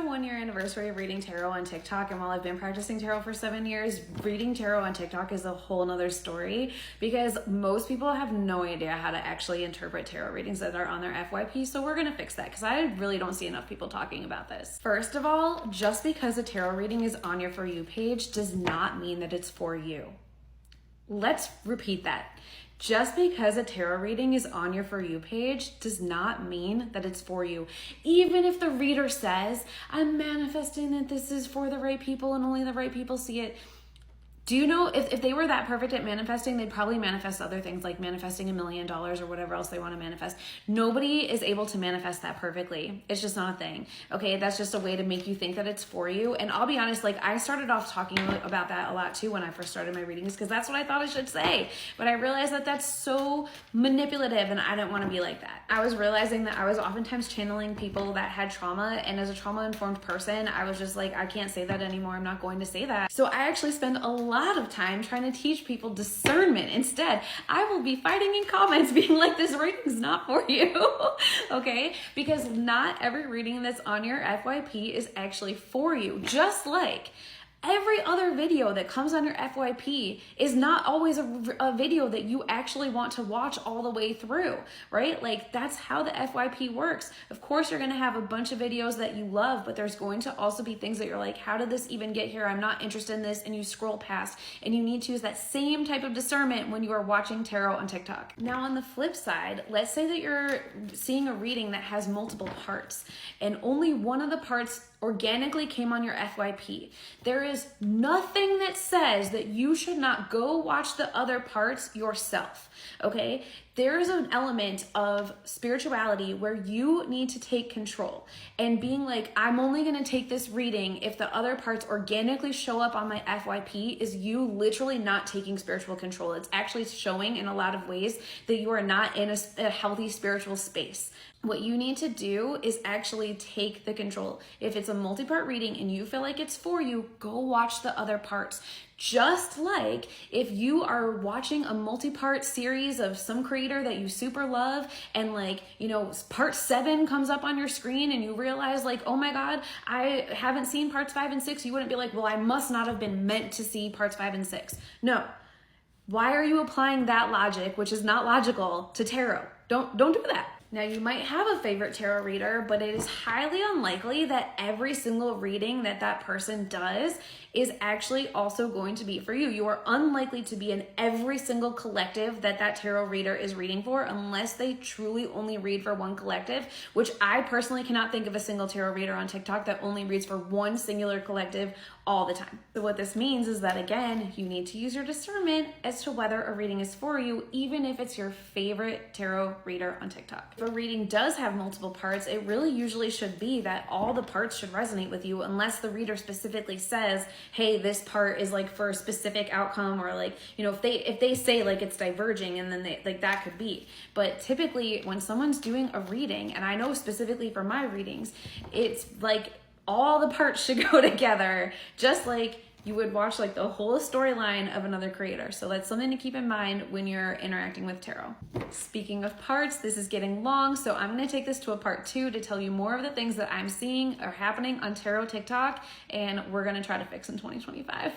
My 1-year anniversary of reading tarot on TikTok, and while I've been practicing tarot for 7 years, reading tarot on TikTok is a whole nother story because most people have no idea how to actually interpret tarot readings that are on their FYP, so we're gonna fix that because I really don't see enough people talking about this. First of all, just because a tarot reading is on your For You page does not mean that it's for you. Let's repeat that. Just because a tarot reading is on your For You page does not mean that it's for you. Even if the reader says, I'm manifesting that this is for the right people and only the right people see it. Do you know if they were that perfect at manifesting, they'd probably manifest other things like manifesting $1 million or whatever else they want to manifest. Nobody is able to manifest that perfectly. It's just not a thing. Okay, that's just a way to make you think that it's for you. And I'll be honest, like I started off talking about that a lot too when I first started my readings because that's what I thought I should say. But I realized that that's so manipulative and I didn't want to be like that. I was realizing that I was oftentimes channeling people that had trauma, and as a trauma-informed person, I was just like, I can't say that anymore. I'm not going to say that. So I actually spend a lot of time trying to teach people discernment. Instead, I will be fighting in comments being like, this reading's not for you. Okay? Because not every reading that's on your FYP is actually for you. Just like every other video that comes on your FYP is not always a video that you actually want to watch all the way through, right? Like that's how the FYP works. Of course, you're going to have a bunch of videos that you love, but there's going to also be things that you're like, how did this even get here? I'm not interested in this. And you scroll past, and you need to use that same type of discernment when you are watching tarot on TikTok. Now, on the flip side, let's say that you're seeing a reading that has multiple parts and only one of the parts organically came on your FYP. There is nothing that says that you should not go watch the other parts yourself, okay? There is an element of spirituality where you need to take control and being like, I'm only gonna take this reading if the other parts organically show up on my FYP is you literally not taking spiritual control. It's actually showing in a lot of ways that you are not in a healthy spiritual space. What you need to do is actually take the control. If it's a multi-part reading and you feel like it's for you, go watch the other parts. Just like if you are watching a multi-part series of some creator that you super love and like, you know, part 7 comes up on your screen and you realize like, oh my God, I haven't seen parts 5 and 6. You wouldn't be like, well, I must not have been meant to see parts 5 and 6. No. Why are you applying that logic, which is not logical, to tarot? Don't do that. Now, you might have a favorite tarot reader, but it is highly unlikely that every single reading that that person does is actually also going to be for you. You are unlikely to be in every single collective that that tarot reader is reading for unless they truly only read for one collective, which I personally cannot think of a single tarot reader on TikTok that only reads for one singular collective all the time. So what this means is that, again, you need to use your discernment as to whether a reading is for you, even if it's your favorite tarot reader on TikTok. If a reading does have multiple parts, it really usually should be that all the parts should resonate with you unless the reader specifically says, hey, this part is like for a specific outcome, or like, you know, if they say like it's diverging, and then they like that could be. But typically when someone's doing a reading, and I know specifically for my readings, it's like all the parts should go together, just like you would watch like the whole storyline of another creator. So that's something to keep in mind when you're interacting with tarot. Speaking of parts, this is getting long, so I'm gonna take this to a part 2 to tell you more of the things that I'm seeing are happening on tarot TikTok, and we're gonna try to fix in 2025.